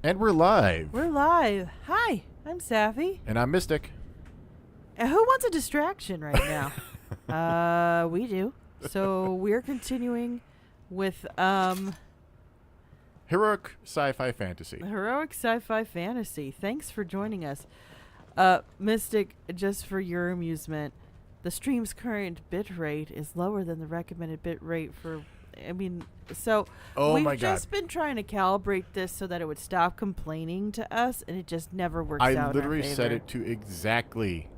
And we're live. We're live. Hi, I'm Sapphy. And I'm Mystic. And who wants a distraction right now? We do. So we're continuing with Heroic sci-fi fantasy. heroic sci-fi fantasy. Thanks for joining us. Mystic, just for your amusement, the stream's current bit rate is lower than the recommended bit rate for Oh my we've God. just been trying to calibrate this so that it would stop complaining to us, and it just never works out. I literally in our set favor. it to exactly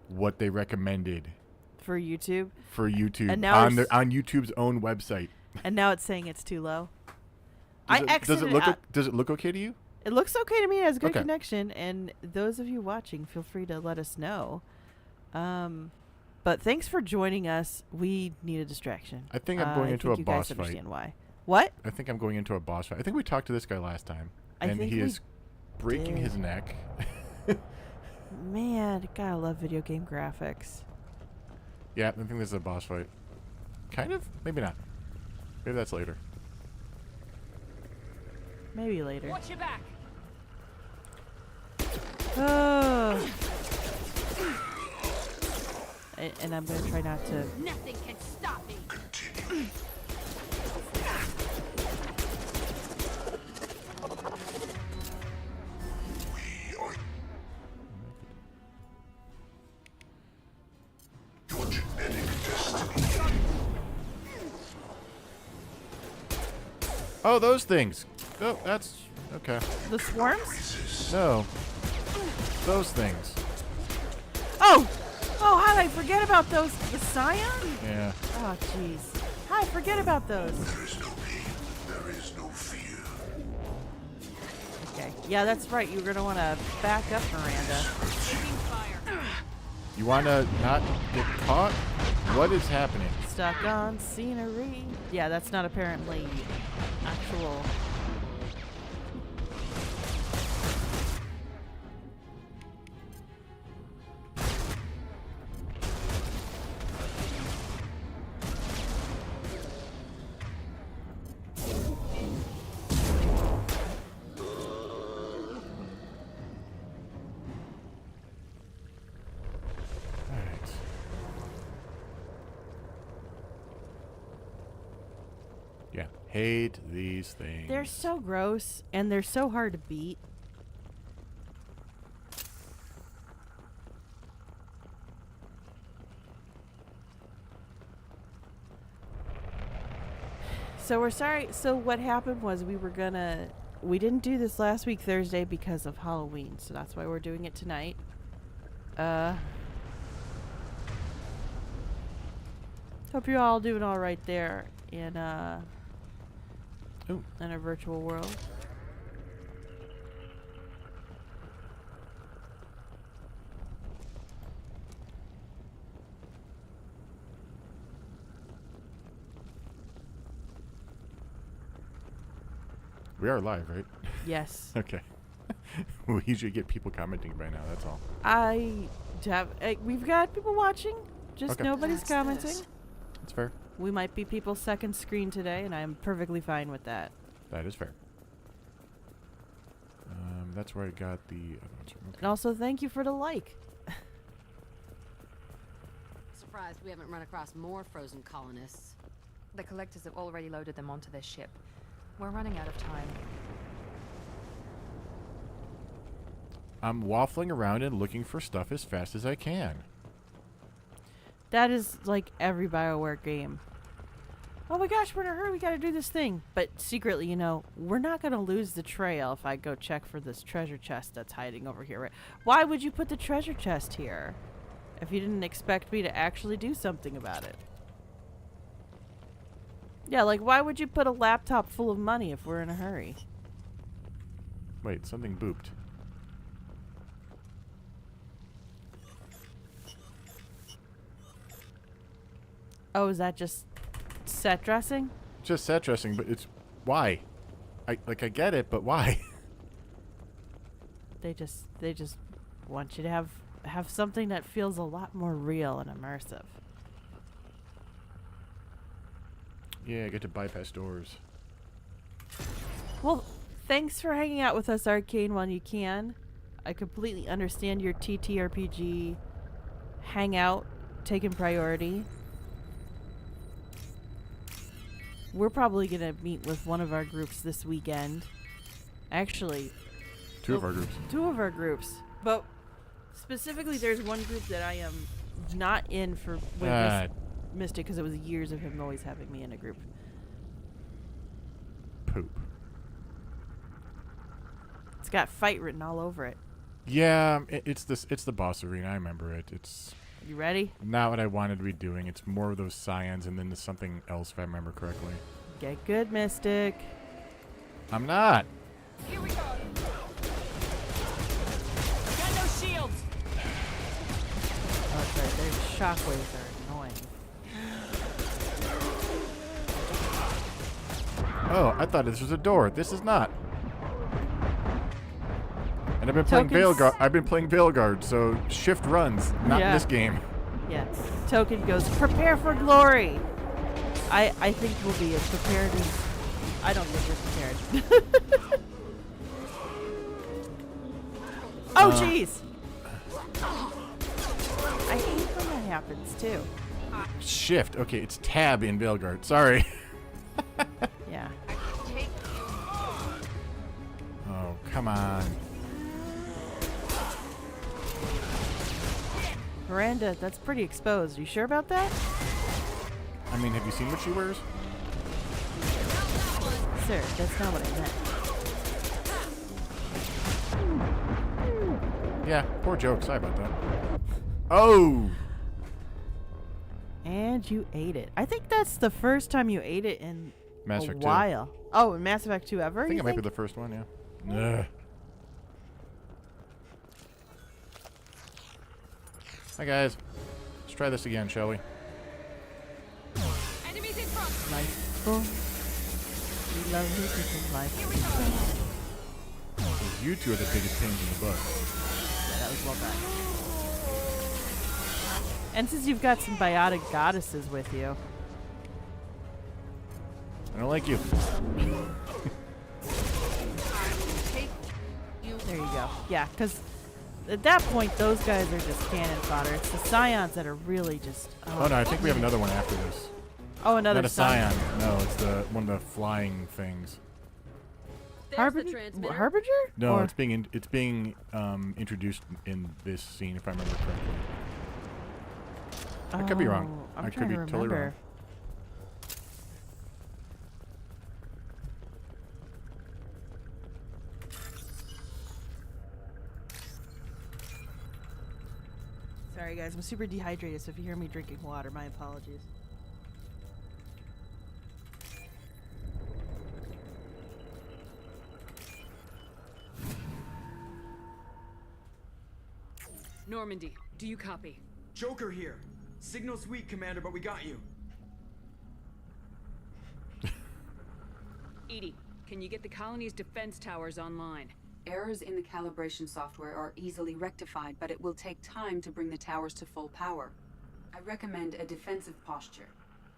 what they recommended For YouTube, for YouTube And now on it's- on YouTube's own website. and now it's saying it's too low. Does I it, exited. does it look okay to you? It looks okay to me. It has good Okay. connection, and those of you watching, feel free to let us know. But thanks for joining us. We need a distraction. I think I'm going into a you boss guys fight. understand why. What? I think I'm going into a boss fight. I think we talked to this guy last time, I and think he we is breaking did. his neck. Man, gotta love video game graphics. Yeah, I think this is a boss fight. Kind of? Maybe not. Maybe that's later. Maybe later. Watch your back. Oh. And I'm gonna try not to. Nothing can stop me. Oh, those things. Oh, that's okay. The swarms? No, those things. Oh! Oh, how did I forget about those? The scion? Yeah. Oh, jeez. How did I forget about those? There is no pain, there is no fear. Okay. Yeah, that's right. You're gonna want to back up, Miranda. Taking fire. You wanna not get caught? What is happening? Stuck on scenery. Yeah, that's not apparently actual. Alright. Yeah. Hate these things. They're so gross and they're so hard to beat. So we're sorry. So what happened was we didn't do this last week Thursday because of Halloween. So that's why we're doing it tonight. Hope you're all doing all right there in a Ooh. virtual world. We are live, right? Yes. Okay. We usually get people commenting by now, that's all. We've got people watching, just Okay. nobody's commenting. That's fair. We might be people's second screen today, and I'm perfectly fine with that. That is fair. That's where I got the other ones from. And also, thank you for the like. Surprised we haven't run across more frozen colonists. The collectors have already loaded them onto their ship. We're running out of time. I'm waffling around and looking for stuff as fast as I can. That is like every BioWare game. Oh my gosh, we're in a hurry, we gotta do this thing. But secretly, we're not gonna lose the trail if I go check for this treasure chest that's hiding over here. Right? Why would you put the treasure chest here if you didn't expect me to actually do something about it? Yeah, like why would you put a laptop full of money if we're in a hurry? Wait, something booped. Oh, is that just set dressing? Just set dressing, but it's why? I get it, but why? They just want you to have something that feels a lot more real and immersive. Yeah, I get to bypass doors. Well, Thanks for hanging out with us, Arcane, while you can. I completely understand your TTRPG hangout taking priority. We're probably going to meet with one of our groups this weekend. Actually, Two of our groups. two of our groups. But specifically, there's one group that I am not in for with Mystic because it was years of him always having me in a group. Poop. It's got fight written all over it. Yeah, it's the boss arena. I remember it. It's You ready? not what I wanted to be doing. It's more of those scions, and then there's something else if I remember correctly. Get good, Mystic. I'm not. Here we go. Got no shields. Oh, that's right. Their shockwaves are annoying. Oh, I thought this was a door. This is not. And I've been playing Tokens- I've been playing Veilguard, so shift runs, not in Yeah. this game. Yeah. Token goes, prepare for glory. I think we'll be as prepared as... I don't think we're prepared. Oh, jeez. I hate when that happens, too. Shift. Okay, it's tab in Veilguard. Sorry. Yeah. Oh, come on. Miranda, that's pretty exposed. You sure about that? I mean, have you seen what she wears? Sir, that's not what I meant. Yeah, poor joke. Sorry about that. Oh! And you ate it. I think that's the first time you ate it in Mass a Effect 2. while. Oh, in Mass Effect 2 ever? I think you it might be the first one, yeah. Ugh. Hi, guys. Let's try this again, shall we? Enemies in front. Life boom. We love you because life Here we is go. boom. 'Cause you two are the biggest pains in the butt. Yeah, that was well done. And since you've got some biotic goddesses with you, I don't like you. there you go. Yeah, because at that point, those guys are just cannon fodder. It's the scions that are really just... Oh, no, I think we have another one after this. Oh, another Not a scion. No, it's one of the flying things. There's the transmitter. Harbinger? No, Or- it's being introduced in this scene, if I remember correctly. I could be wrong. I'm I could trying be to totally remember. wrong. Sorry, guys. I'm super dehydrated, so if you hear me drinking water, my apologies. Normandy, do you copy? Joker here. Signal's weak, Commander, but we got you. EDI, can you get the colony's defense towers online? Errors in the calibration software are easily rectified, but it will take time to bring the towers to full power. I recommend a defensive posture.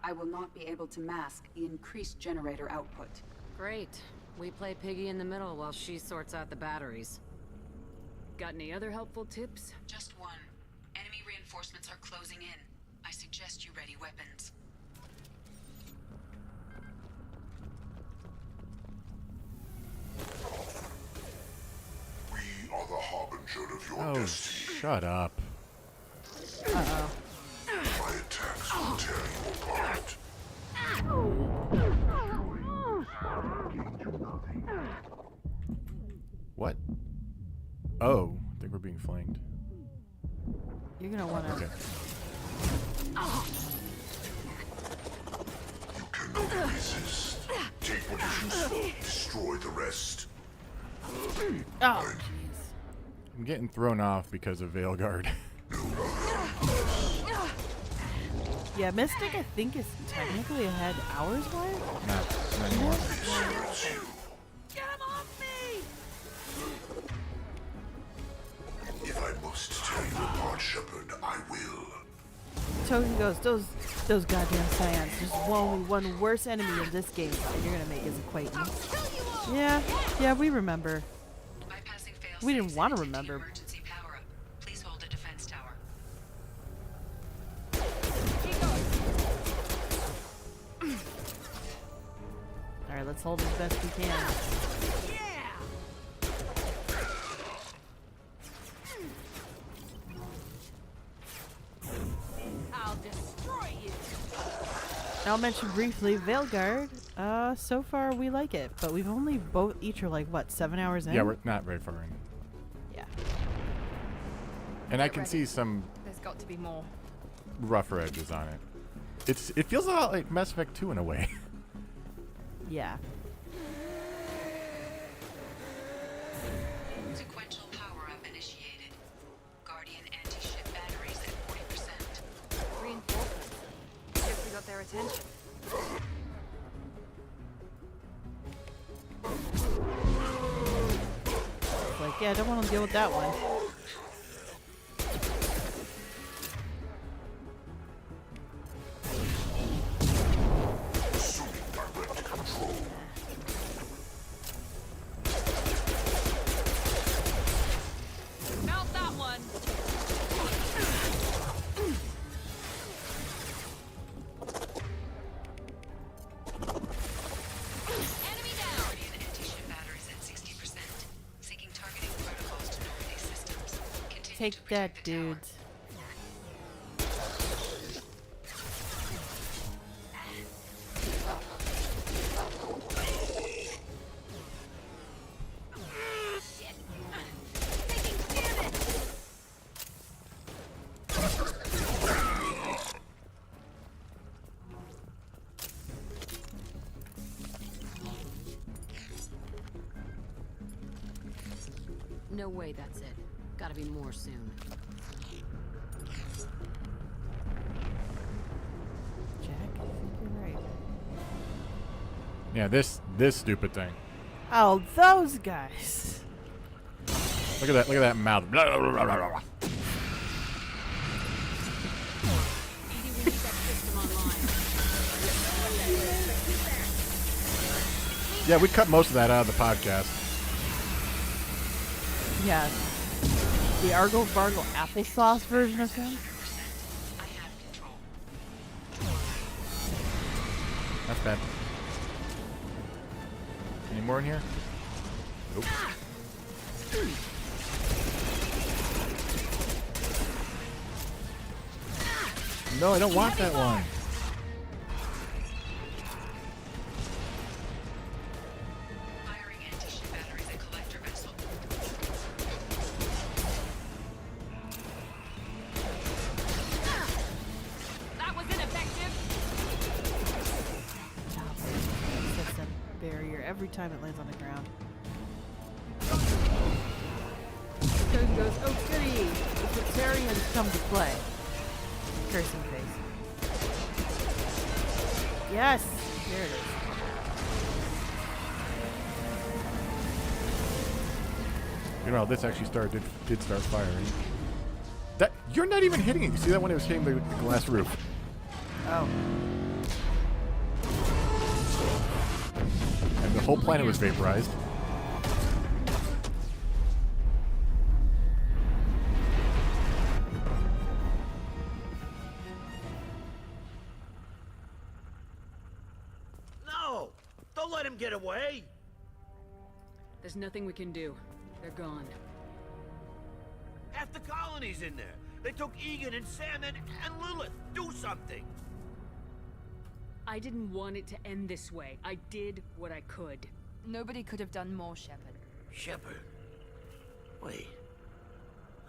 I will not be able to mask the increased generator output. Great. We play Piggy in the middle while she sorts out the batteries. Got any other helpful tips? Just one. Enemy reinforcements are closing in. I suggest you ready weapons. We are the harbinger of your Oh, destiny. shut up. Uh-oh. My attacks will tear you apart. What? Oh, I think we're being flanked. You're going to want to... Okay. You cannot resist. Take what is useful, destroy the rest. Oh, jeez. I'm getting thrown off because of Veilguard. Yeah, Mystic, I think, is technically ahead hours-wise. Not anymore. Get him off me! If I must tear you apart, Shepard, I will. Token goes, those goddamn scions. There's only one worse enemy in this game, and you're going to make his acquaintance. Kill you all! Yeah, we remember. Bypassing We didn't failsafes wanna and detecting remember. Emergency power-up. Please hold a defense tower. Alright, let's hold as best we can. I'll destroy you. I'll mention briefly, Veilguard. So far we like it, but we've only each are like what, 7 hours in? Yeah, we're not very far in. Yeah. And I Get can ready. see some There's got to be more. rougher edges on it. It feels a lot like Mass Effect 2 in a way. Yeah. Sequential power-up initiated. Guardian anti-ship batteries at 40%. Reinforcements. Guess we got their attention. Like, yeah, I don't want to deal with that one. Assuming direct control. Mount that one. Enemy down. Guardian anti-ship batteries at 60%. Seeking targeting protocols to Normandy systems. Continue Take to that, protect the tower. dudes. No way that's it. Gotta be more soon. Jack, I think you're right. Yeah, this stupid thing. Oh, those guys. Look at that mouth. Blah, blah, blah, blah, blah. Edie, we need that system online. Yeah, we cut most of that out of the podcast. Yeah. The Argle Bargle applesauce version of him. I have control. That's bad. Any more in here? Nope. No, I don't want that one. Firing anti-ship batteries at collector vessel. That was ineffective. Sets a barrier every time it lands on the ground. Cody goes, oh goody! The Victorians come to play. Cursing face. Yes! There it is. You know, this actually did start firing. That you're not even hitting it. You see that when it was hitting the glass roof. Oh. And the whole planet was vaporized. No! Don't let him get away! There's nothing we can do. They're gone. Half the colony's in there. They took Egan and Sam and Lilith. Do something! I didn't want it to end this way. I did what I could. Nobody could have done more, Shepard. Shepard. Wait.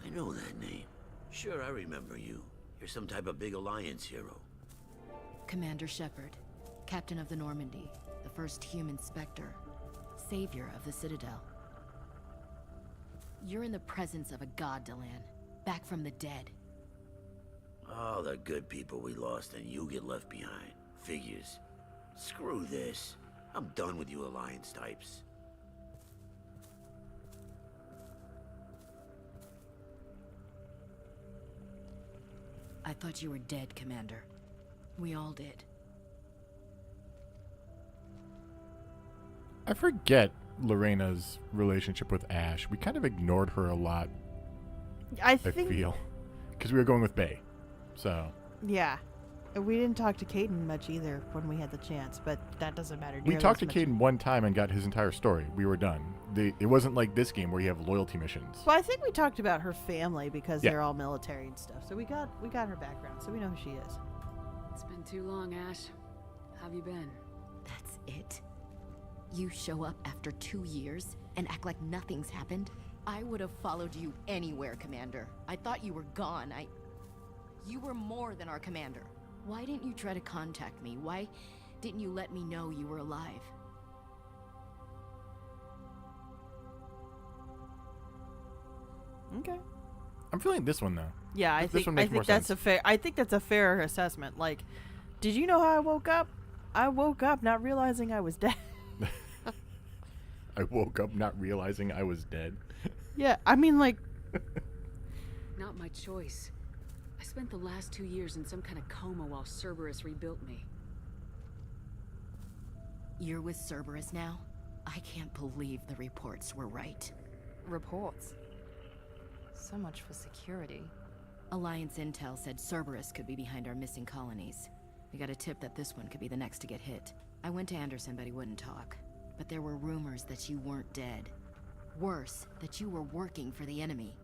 I know that name. Sure, I remember you. You're some type of big Alliance hero. Commander Shepard, Captain of the Normandy, the first human Spectre, savior of the Citadel. You're in the presence of a god, Delan, back from the dead. All the good people we lost and you get left behind. Figures. Screw this. I'm done with you Alliance types. I thought you were dead, Commander. We all did. I forget Lorena's relationship with Ash. We kind of ignored her a lot, I I think. feel. Because we were going with Bay. So, Yeah. We didn't talk to Caden much either when we had the chance, but that doesn't matter. we nearly talked to as much. Caden one time and got his entire story. We were done. It wasn't like this game where you have loyalty missions. Well, I think we talked about her family because Yeah. they're all military and stuff. So we got her background, so we know who she is. It's been too long, Ash. How have you been? That's it? You show up after 2 years and act like nothing's happened? I would have followed you anywhere, Commander. I thought you were gone. You were more than our commander. Why didn't you try to contact me? Why didn't you let me know you were alive? Okay. I'm feeling this one, though. Yeah, I This think one makes more that's sense. I think that's a fair assessment. Like, did you know how I woke up? I woke up not realizing I was dead. I woke up not realizing I was dead. Yeah, I mean, like, Not my choice. I spent the last 2 years in some kind of coma while Cerberus rebuilt me. You're with Cerberus now? I can't believe the reports were right. Reports. So much for security. Alliance intel said Cerberus could be behind our missing colonies. We got a tip that this one could be the next to get hit. I went to Anderson, but he wouldn't talk. But there were rumors that you weren't dead. Worse, that you were working for the enemy.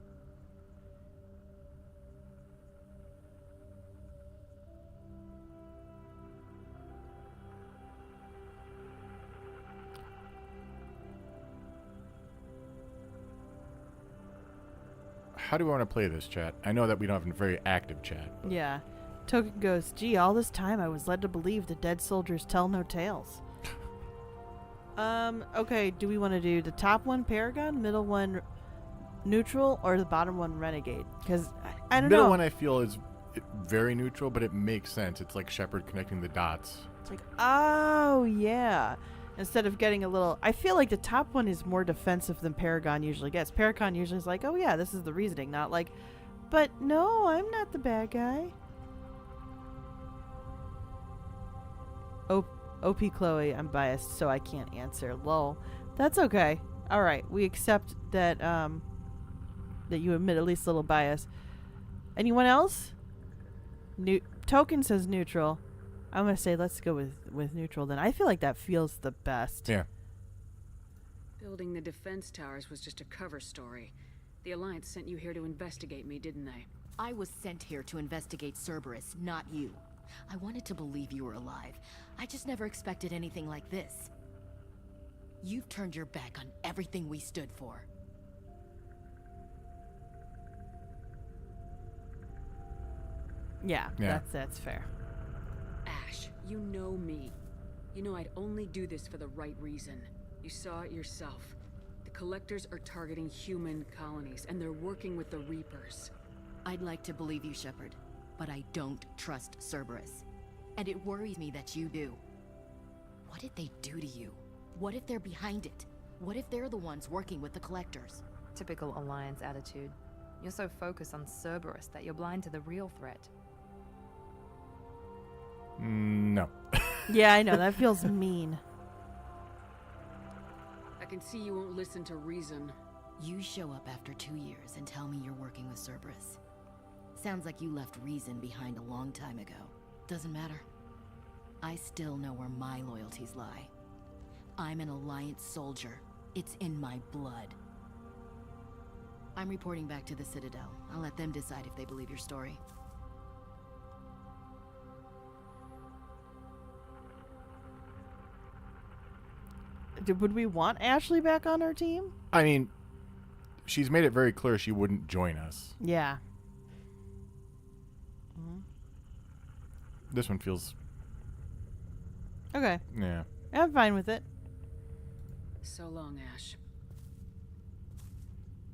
How do we want to play this, chat? I know that we don't have a very active chat. But yeah. Token goes, gee, all this time I was led to believe the dead soldiers tell no tales. Okay, do we want to do the top one, Paragon, middle one, Neutral, or the bottom one, Renegade? Because, I don't Middle know. one I feel is very neutral, but it makes sense. It's like Shepard connecting the dots. It's like, oh, yeah. Instead of getting a little... I feel like the top one is more defensive than Paragon usually gets. Paragon usually is like, oh, yeah, this is the reasoning. Not like, but no, I'm not the bad guy. OP Chloe, I'm biased, so I can't answer. Lol. That's okay. All right, we accept that that you admit at least a little bias. Anyone else? Token says neutral. I'm gonna say let's go with neutral then. I feel like that feels the best. Yeah. Building the defense towers was just a cover story. The Alliance sent you here to investigate me, didn't they? I was sent here to investigate Cerberus, not you. I wanted to believe you were alive. I just never expected anything like this. You've turned your back on everything we stood for. Yeah, Yeah. that's fair. Ash, you know me. You know I'd only do this for the right reason. You saw it yourself. The Collectors are targeting human colonies, and they're working with the Reapers. I'd like to believe you, Shepard, but I don't trust Cerberus. And it worries me that you do. What did they do to you? What if they're behind it? What if they're the ones working with the Collectors? Typical Alliance attitude. You're so focused on Cerberus that you're blind to the real threat. No. Yeah, I know that feels mean. I can see you won't listen to reason. You show up after 2 years and tell me you're working with Cerberus. Sounds like you left reason behind a long time ago. Doesn't matter. I still know where my loyalties lie. I'm an Alliance soldier. It's in my blood. I'm reporting back to the Citadel. I'll let them decide if they believe your story. Would we want Ashley back on our team? I mean, she's made it very clear she wouldn't join us. Yeah. This one feels... Okay. Yeah. I'm fine with it. So long, Ash.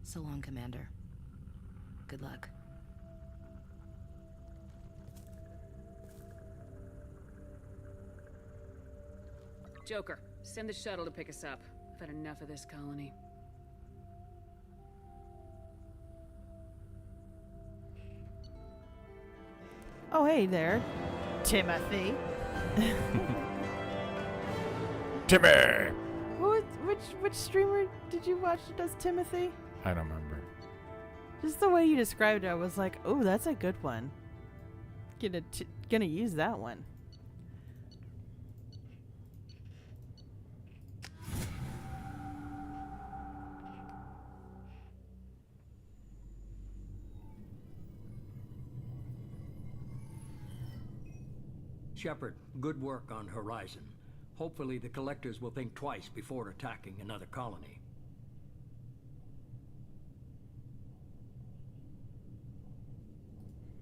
So long, Commander. Good luck. Joker, send the shuttle to pick us up. I've had enough of this colony. Oh, hey there, Timothy. Timmy! Would which streamer did you watch that does Timothy? I don't remember. Just the way you described it, I was like, oh, that's a good one. Gonna use that one. Shepard, good work on Horizon. Hopefully the Collectors will think twice before attacking another colony.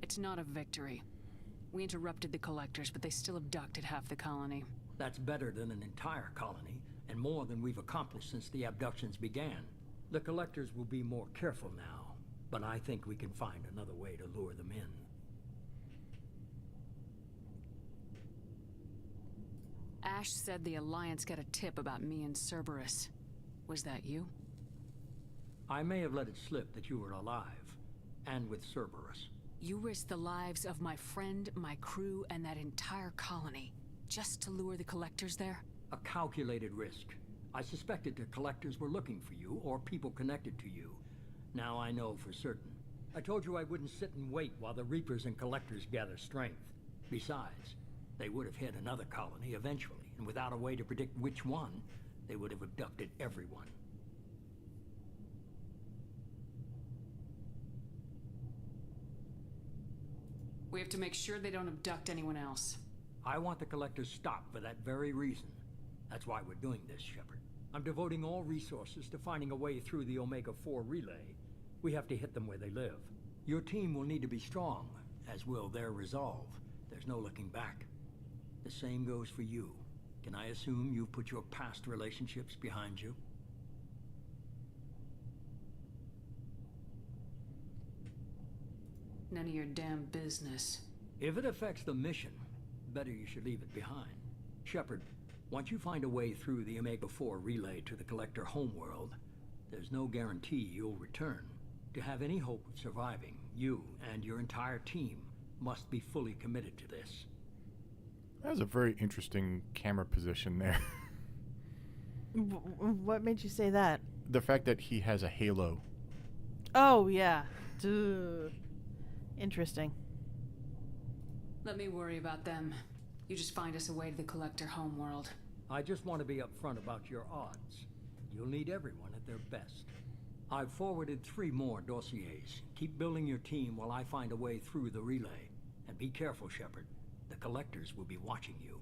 It's not a victory. We interrupted the Collectors, but they still abducted half the colony. That's better than an entire colony, and more than we've accomplished since the abductions began. The Collectors will be more careful now, but I think we can find another way to lure them in. Ash said the Alliance got a tip about me and Cerberus. Was that you? I may have let it slip that you were alive, and with Cerberus. You risked the lives of my friend, my crew, and that entire colony, just to lure the Collectors there? A calculated risk. I suspected the Collectors were looking for you, or people connected to you. Now I know for certain. I told you I wouldn't sit and wait while the Reapers and Collectors gather strength. Besides, they would have hit another colony eventually, and without a way to predict which one, they would have abducted everyone. We have to make sure they don't abduct anyone else. I want the Collectors stopped for that very reason. That's why we're doing this, Shepard. I'm devoting all resources to finding a way through the Omega-4 relay. We have to hit them where they live. Your team will need to be strong, as will their resolve. There's no looking back. The same goes for you. Can I assume you've put your past relationships behind you? None of your damn business. If it affects the mission, better you should leave it behind. Shepard, once you find a way through the Omega-4 relay to the Collector homeworld, there's no guarantee you'll return. To have any hope of surviving, you and your entire team must be fully committed to this. That was a very interesting camera position there. What made you say that? The fact that he has a halo. Oh, yeah. Duh. Interesting. Let me worry about them. You just find us a way to the Collector homeworld. I just want to be upfront about your odds. You'll need everyone at their best. I've forwarded 3 more dossiers. Keep building your team while I find a way through the relay. And be careful, Shepard. The Collectors will be watching you.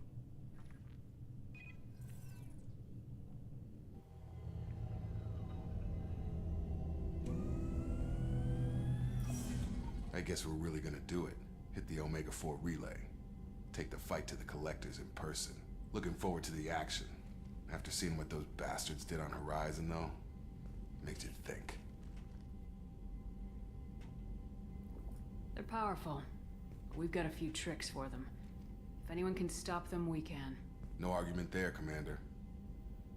I guess we're really gonna do it. Hit the Omega-4 relay. Take the fight to the Collectors in person. Looking forward to the action. After seeing what those bastards did on Horizon, though, makes you think. They're powerful. We've got a few tricks for them. If anyone can stop them, we can. No argument there, Commander.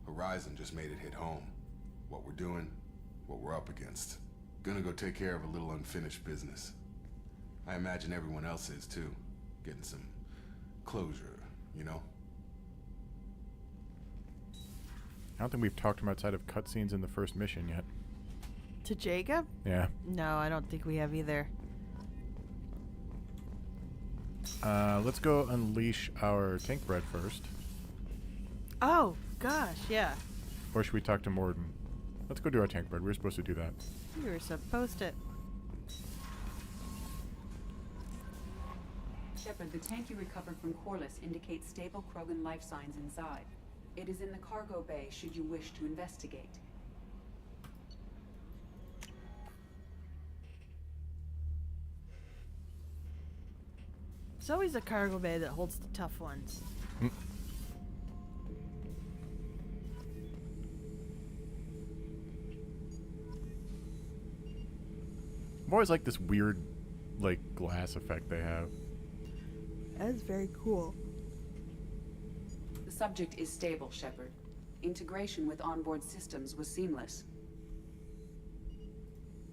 Horizon just made it hit home. What we're doing, what we're up against. Gonna go take care of a little unfinished business. I imagine everyone else is too. Getting some closure, you know? I don't think we've talked to him outside of cutscenes in the first mission yet. To Jacob? Yeah. No, I don't think we have either. Let's go unleash our tank bread first. Oh, gosh, yeah. Or should we talk to Morden? Let's go do our tank bread. We were supposed to do that. You were supposed to. Shepard, the tank you recovered from Corliss indicates stable Krogan life signs inside. It is in the cargo bay should you wish to investigate. It's always a cargo bay that holds the tough ones. I've always liked this weird, like, glass effect they have. That is very cool. The subject is stable, Shepard. Integration with onboard systems was seamless.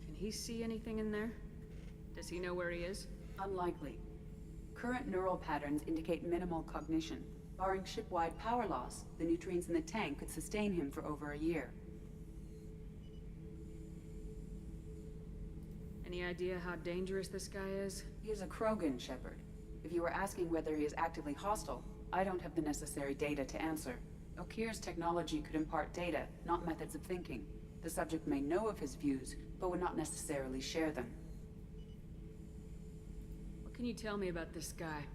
Can he see anything in there? Does he know where he is? Unlikely. Current neural patterns indicate minimal cognition. Barring ship-wide power loss, the nutrients in the tank could sustain him for over a year. Any idea how dangerous this guy is? He is a Krogan, Shepard. If you were asking whether he is actively hostile, I don't have the necessary data to answer. Okeer's technology could impart data, not methods of thinking. The subject may know of his views, but would not necessarily share them. What can you tell me about this guy?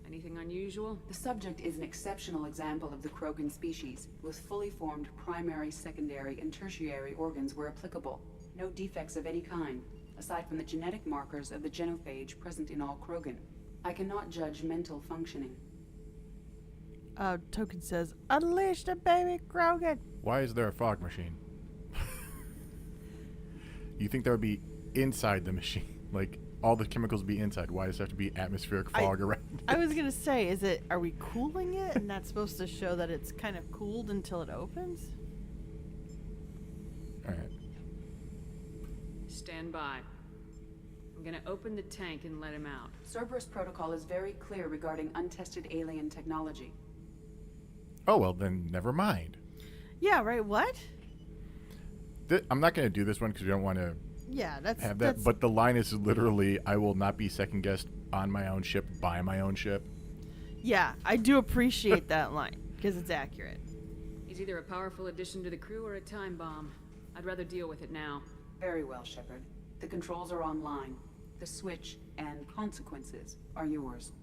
Anything unusual? The subject is an exceptional example of the Krogan species, with fully formed primary, secondary, and tertiary organs where applicable. No defects of any kind, aside from the genetic markers of the genophage present in all Krogan. I cannot judge mental functioning. Token says, unleash the baby Krogan. Why is there a fog machine? You think that would be inside the machine? Like, all the chemicals be inside. Why does there have to be atmospheric fog around it? I was gonna say, are we cooling it and that's supposed to show that it's kind of cooled until it opens? Alright. Stand by. I'm gonna open the tank and let him out. Cerberus protocol is very clear regarding untested alien technology. Oh, well, then never mind. Yeah, right, what? I'm not going to do this one because we don't want to Yeah, that's... have that. But the line is literally, I will not be second-guessed on my own ship, by my own ship. Yeah, I do appreciate that line because it's accurate. He's either a powerful addition to the crew or a time bomb. I'd rather deal with it now. Very well, Shepard. The controls are online. The switch and consequences are yours.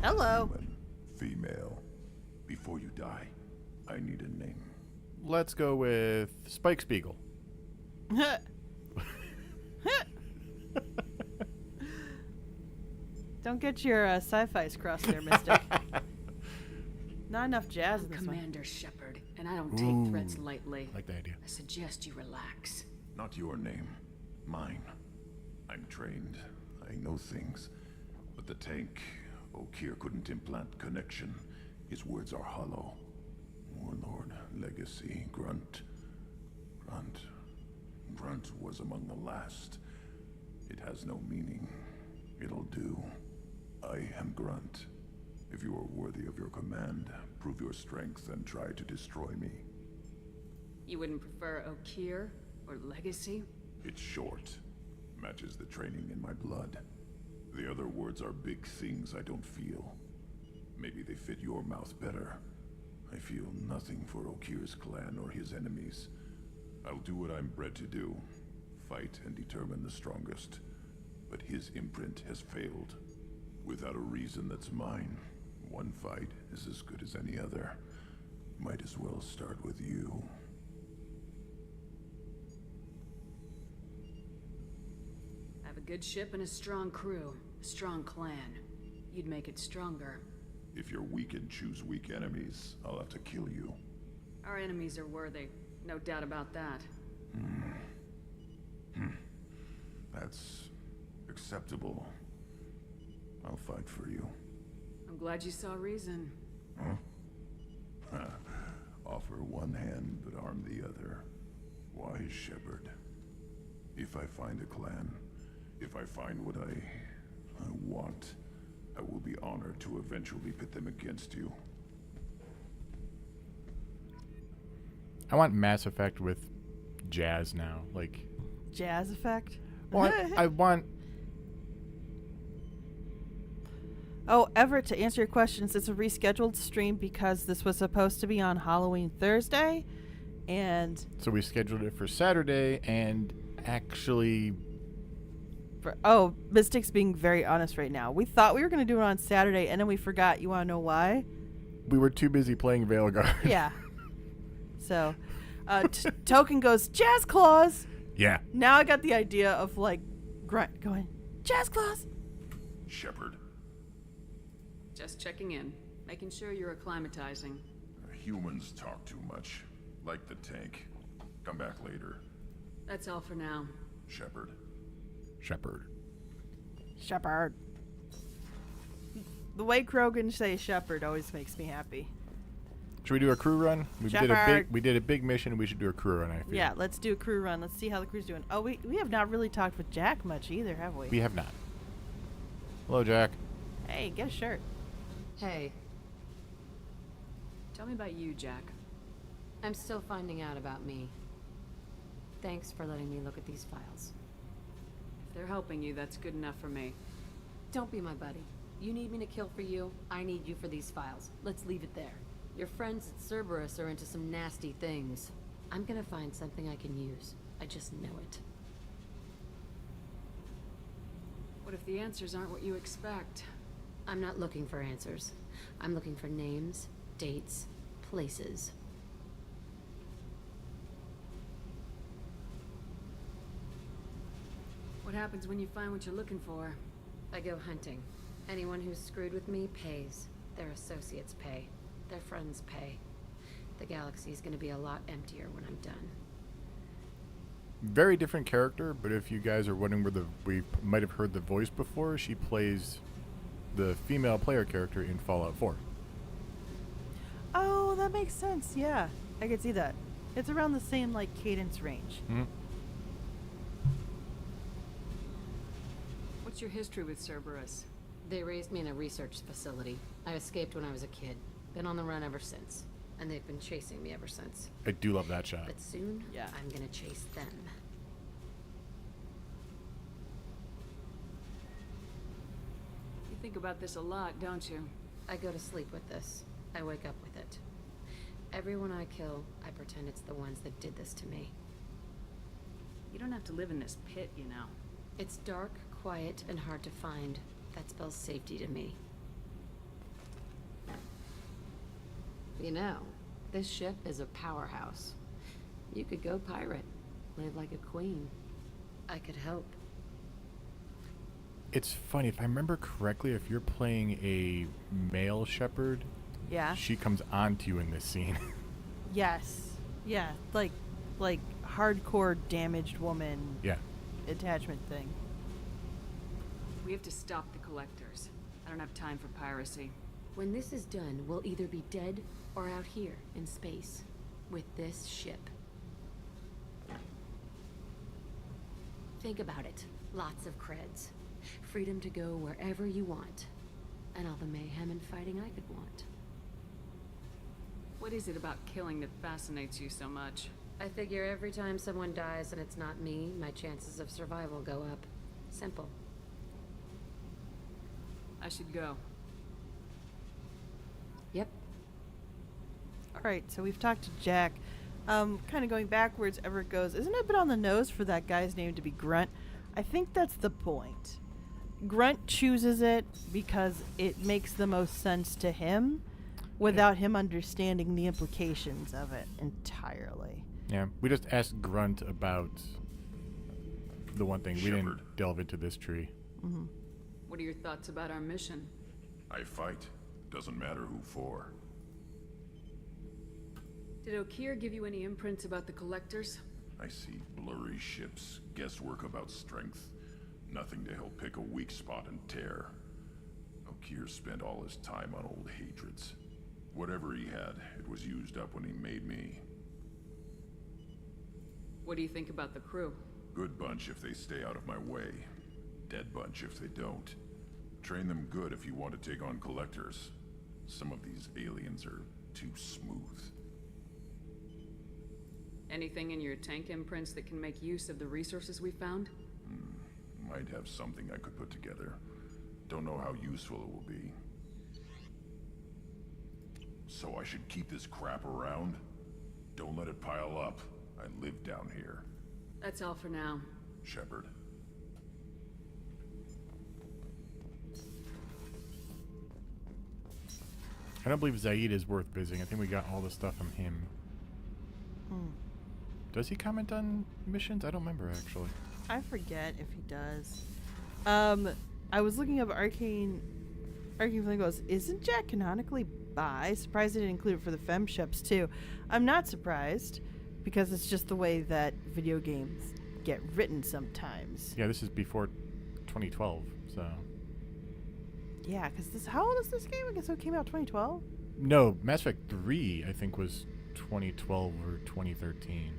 Hello. Human, female. Before you die, I need a name. Let's go with Spike Spiegel. Don't get your sci-fi's crossed there, Mystic. Not enough jazz in this one. Commander Shepard, and I don't take threats lightly. Like the idea. I suggest you relax. Not your name. Mine. I'm trained. I know things. But the tank, Okeer couldn't implant connection. His words are hollow. Warlord, legacy, Grunt. Grunt was among the last. It has no meaning. It'll do. I am Grunt. If you are worthy of your command, prove your strength and try to destroy me. You wouldn't prefer Okeer or legacy? It's short. Matches the training in my blood. The other words are big things I don't feel. Maybe they fit your mouth better. I feel nothing for Okeer's clan or his enemies. I'll do what I'm bred to do. Fight and determine the strongest. But his imprint has failed. Without a reason that's mine. One fight is as good as any other. Might as well start with you. I have a good ship and a strong crew. A strong clan. You'd make it stronger. If you're weak and choose weak enemies, I'll have to kill you. Our enemies are worthy. No doubt about that. That's acceptable. I'll fight for you. I'm glad you saw reason. Offer one hand, but arm the other. Wise Shepard. If I find a clan, if I find what I want, I will be honored to eventually pit them against you. I want Mass Effect with jazz now. Like, Jazz effect? well, I want... Oh, Everett, to answer your questions, it's a rescheduled stream because this was supposed to be on Halloween Thursday, and... So we scheduled it for Saturday, and actually... Mystic's being very honest right now. We thought we were going to do it on Saturday, and then we forgot. You want to know why? We were too busy playing Veilguard. Yeah. So, Token goes, Jazz Claws! Yeah. Now I got the idea of, like, Grunt going, Jazz Claws! Shepard, Just checking in, making sure you're acclimatizing. humans talk too much. Like the tank. Come back later. That's all for now. Shepard. Shepard. Shepard. The way Krogan say Shepard always makes me happy. Should we do a crew run? We Shepard. did a big mission. We should do a crew run, I feel. Yeah, let's do a crew run. Let's see how the crew's doing. Oh, we have not really talked with Jack much either, have we? We have not. Hello, Jack. Hey, get a shirt. Hey, Tell me about you, Jack. I'm still finding out about me. Thanks for letting me look at these files. If they're helping you, that's good enough for me. Don't be my buddy. You need me to kill for you, I need you for these files. Let's leave it there. Your friends at Cerberus are into some nasty things. I'm gonna find something I can use. I just know it. What if the answers aren't what you expect? I'm not looking for answers. I'm looking for names, dates, places. What happens when you find what you're looking for? I go hunting. Anyone who's screwed with me pays. Their associates pay. Their friends pay. The galaxy's gonna be a lot emptier when I'm done. Very different character, but if you guys are wondering where we might have heard the voice before, she plays the female player character in Fallout 4. Oh, that makes sense. Yeah, I could see that. It's around the same, like, cadence range. Mm-hmm. What's your history with Cerberus? They raised me in a research facility. I escaped when I was a kid. Been on the run ever since. And they've been chasing me ever since. I do love that shot. But soon, Yeah. I'm gonna chase them. You think about this a lot, don't you? I go to sleep with this. I wake up with it. Everyone I kill, I pretend it's the ones that did this to me. You don't have to live in this pit, you know. It's dark, quiet, and hard to find. That spells safety to me. You know, this ship is a powerhouse. You could go pirate, live like a queen. I could help. It's funny, if I remember correctly, if you're playing a male shepherd, Yeah. she comes onto you in this scene. Yes. Yeah, like hardcore damaged woman Yeah. attachment thing. We have to stop the collectors. I don't have time for piracy. When this is done, we'll either be dead or out here in space with this ship. Think about it. Lots of creds. Freedom to go wherever you want. And all the mayhem and fighting I could want. What is it about killing that fascinates you so much? I figure every time someone dies and it's not me, my chances of survival go up. Simple. I should go. Yep. All right, so we've talked to Jack. Kind of going backwards, ever it goes. Isn't it a bit on the nose for that guy's name to be Grunt? I think that's the point. Grunt chooses it because it makes the most sense to him without him understanding the implications of it entirely. Yeah. We just asked Grunt about the one thing. We Shepard. didn't delve into this tree. Mm-hmm. What are your thoughts about our mission? I fight. Doesn't matter who for. Did Okeer give you any imprints about the collectors? I see blurry ships, guesswork about strength. Nothing to help pick a weak spot and tear. Okeer spent all his time on old hatreds. Whatever he had, it was used up when he made me. What do you think about the crew? Good bunch if they stay out of my way. Dead bunch if they don't. Train them good if you want to take on collectors. Some of these aliens are too smooth. Anything in your tank imprints that can make use of the resources we found? Might have something I could put together. Don't know how useful it will be. So I should keep this crap around? Don't let it pile up. I live down here. That's all for now. Shepard. I don't believe Zaid is worth visiting. I think we got all the stuff from him. Does he comment on missions? I don't remember, actually. I forget if he does. I was looking up Arcane Flame goes, isn't Jack canonically bi? Surprised they didn't include it for the femships too. I'm not surprised, because it's just the way that video games get written sometimes. Yeah, this is before 2012, so... Yeah, because this... How old is this game? I guess it came out 2012? No, Mass Effect 3, I think, was 2012 or 2013.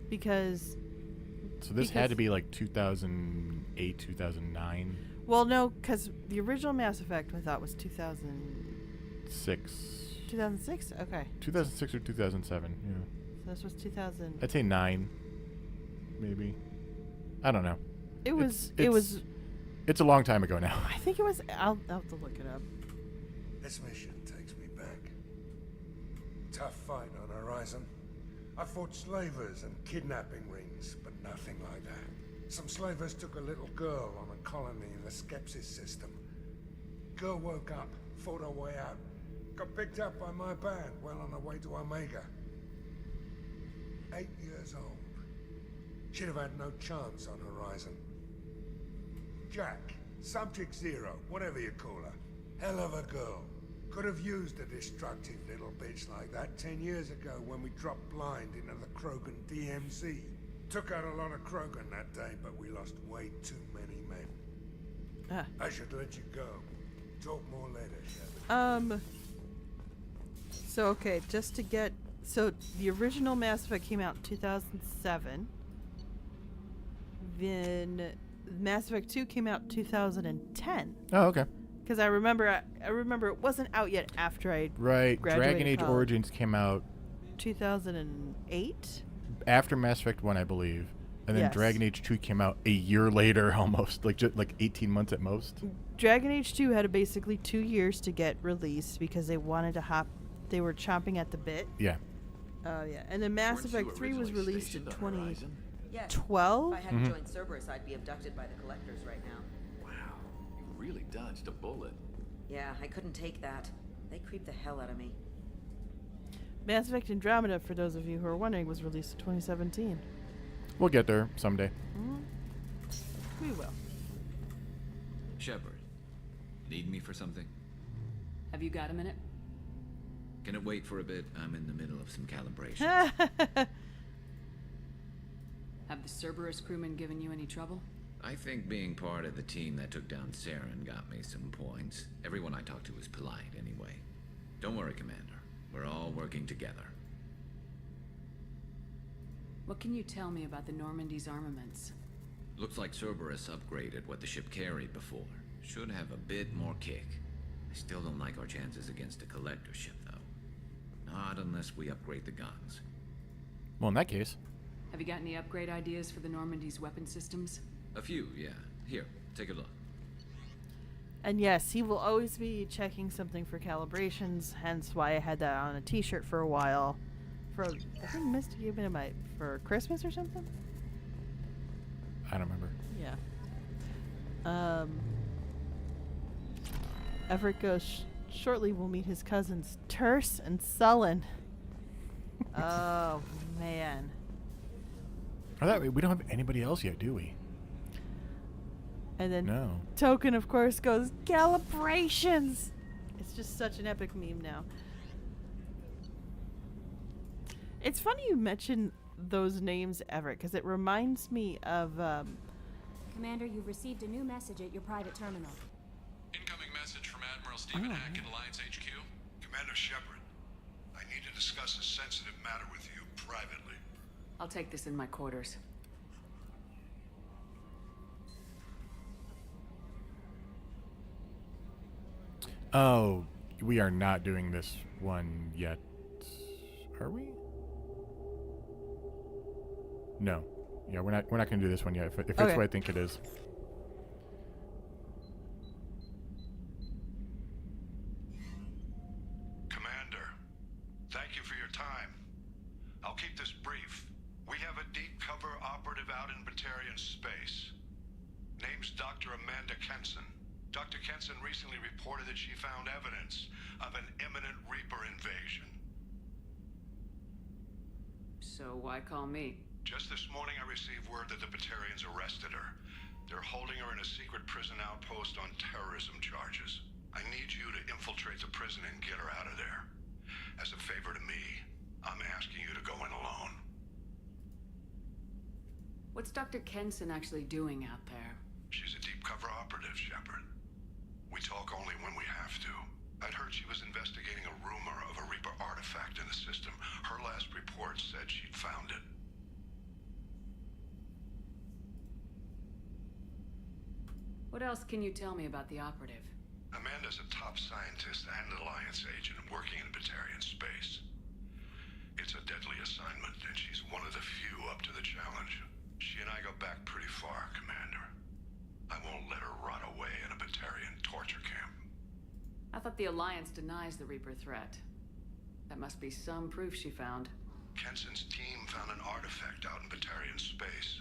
Because... So this had to be like 2008, 2009. Well, no, because the original Mass Effect I thought was 2006. 2006? Okay. 2006 or 2007, yeah. So this was 2000. I'd say 9, maybe. I don't know. It was... It's a long time ago now. I think it was... I'll have to look it up. This mission takes me back. Tough fight on Horizon. I fought slavers and kidnapping rings, but nothing like that. Some slavers took a little girl on a colony in the Skepsis system. Girl woke up, fought her way out, got picked up by my band well on her way to Omega. 8 years old. She'd have had no chance on Horizon. Jack, Subject Zero, whatever you call her. Hell of a girl. Could have used a destructive little bitch like that 10 years ago when we dropped blind into the Krogan DMZ. Took out a lot of Krogan that day, but we lost way too many men. I should let you go. Talk more later, Shepard. So, okay, just to get... So, the original Mass Effect came out in 2007. Then Mass Effect 2 came out in 2010. Oh, okay. Because I remember it wasn't out yet after I Right. graduated Dragon Age college. Origins came out 2008. after Mass Effect 1, I believe. And then Yes. Dragon Age 2 came out a year later almost, like 18 months at most. Dragon Age 2 had basically 2 years to get released because they wanted to they were chomping at the bit. Yeah. Yeah. And then Mass Effect 3 was released in 2012. Yes. If I hadn't joined Cerberus, I'd be abducted by the Collectors right now. Wow, you really dodged a bullet. Yeah, I couldn't take that. They creeped the hell out of me. Mass Effect Andromeda, for those of you who are wondering, was released in 2017. We'll get there someday. We will. Shepard, need me for something? Have you got a minute? Can it wait for a bit? I'm in the middle of some calibration. Have the Cerberus crewmen given you any trouble? I think being part of the team that took down Saren got me some points. Everyone I talked to was polite anyway. Don't worry, Commander. We're all working together. What can you tell me about the Normandy's armaments? Looks like Cerberus upgraded what the ship carried before. Should have a bit more kick. I still don't like our chances against a Collector ship, though. Not unless we upgrade the guns. Well, in that case... Have you got any upgrade ideas for the Normandy's weapon systems? A few, yeah. Here, take a look. And yes, he will always be checking something for calibrations, hence why I had that on a t-shirt for a while. I think Misty gave it for Christmas or something? I don't remember. Yeah. Everett goes, shortly we'll meet his cousins, Terse and Sullen. Oh, man. We don't have anybody else yet, do we? And then No. Token, of course, goes, calibrations! It's just such an epic meme now. It's funny you mention those names, Everett, because it reminds me of... Commander, you've received a new message at your private terminal. Incoming message from Admiral Stephen Hack at Alliance HQ. Commander Shepard, I need to discuss a sensitive matter with you privately. I'll take this in my quarters. Oh, we are not doing this one yet. Are we? No. Yeah, we're not going to do this one yet. If it's what I think it is. Commander, thank you for your time. I'll keep this brief. We have a deep cover operative out in Batarian space. Name's Dr. Amanda Kenson. Dr. Kenson recently reported that she found evidence of an imminent Reaper invasion. So why call me? Just this morning I received word that the Batarians arrested her. They're holding her in a secret prison outpost on terrorism charges. I need you to infiltrate the prison and get her out of there. As a favor to me, I'm asking you to go in alone. What's Dr. Kenson actually doing out there? She's a deep cover operative, Shepard. We talk only when we have to. I'd heard she was investigating a rumor of a Reaper artifact in the system. Her last report said she'd found it. What else can you tell me about the operative? Amanda's a top scientist and Alliance agent working in Batarian space. It's a deadly assignment, and she's one of the few up to the challenge. She and I go back pretty far, Commander. I won't let her rot away in a Batarian torture camp. I thought the Alliance denies the Reaper threat. That must be some proof she found. Kenson's team found an artifact out in Batarian space.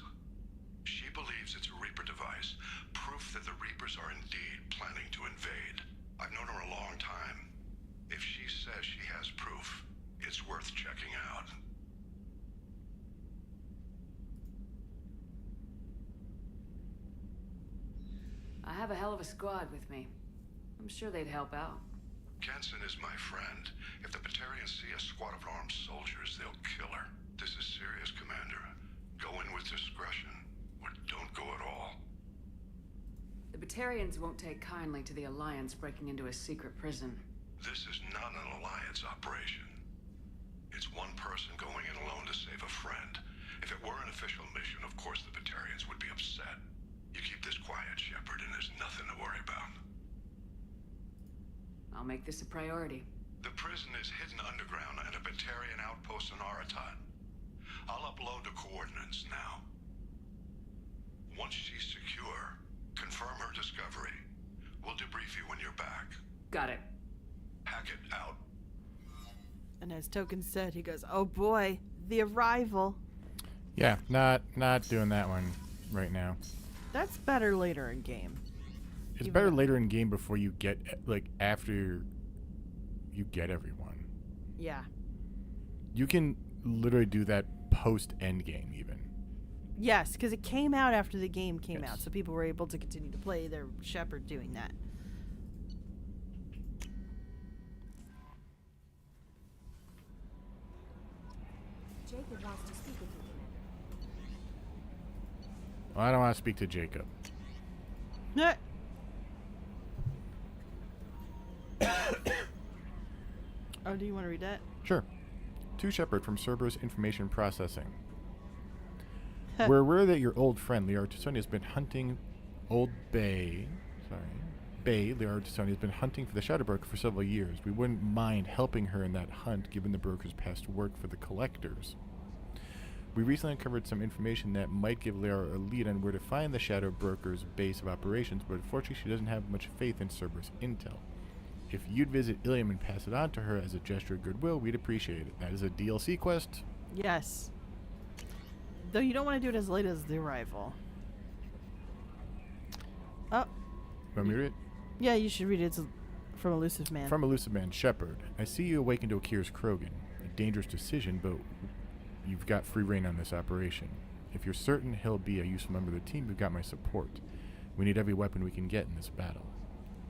She believes it's a Reaper device, proof that the Reapers are indeed planning to invade. I've known her a long time. If she says she has proof, it's worth checking out. I have a hell of a squad with me. I'm sure they'd help out. Kenson is my friend. If the Batarians see a squad of armed soldiers, they'll kill her. This is serious, Commander. Go in with discretion, or don't go at all. The Batarians won't take kindly to the Alliance breaking into a secret prison. This is not an Alliance operation. It's one person going in alone to save a friend. If it were an official mission, of course the Batarians would be upset. You keep this quiet, Shepard, and there's nothing to worry about. I'll make this a priority. The prison is hidden underground at a Batarian outpost in Aratat. I'll upload the coordinates now. Once she's secure, confirm her discovery. We'll debrief you when you're back. Got it. Hackett out. And as Token said, he goes, "Oh boy, the arrival." Yeah, not doing that one right now. That's better later in game. It's better later in game before you get, like, after you get everyone. Yeah. You can literally do that post-end game, even. Yes, because it came out after the game came out, so people were able to continue to play their Shepard doing that. Jacob wants to speak with you, Commander. Well, I don't want to speak to Jacob. Oh, do you want to read that? Sure. To Shepard from Cerberus Information Processing. We're aware that your old friend, Liara Tusoni, has been hunting Bay, Liara Tusoni, has been hunting for the Shadow Broker for several years. We wouldn't mind helping her in that hunt, given the Broker's past work for the Collectors. We recently uncovered some information that might give Liara a lead on where to find the Shadow Broker's base of operations, but unfortunately she doesn't have much faith in Cerberus intel. If you'd visit Ilium and pass it on to her as a gesture of goodwill, we'd appreciate it. That is a DLC quest. Yes. Though you don't want to do it as late as the arrival. Oh. Want me to read it? Yeah, you should read it. It's from Elusive Man. From Elusive Man, Shepard. I see you awakened to Akira's Krogan. A dangerous decision, but you've got free reign on this operation. If you're certain he'll be a useful member of the team, you've got my support. We need every weapon we can get in this battle.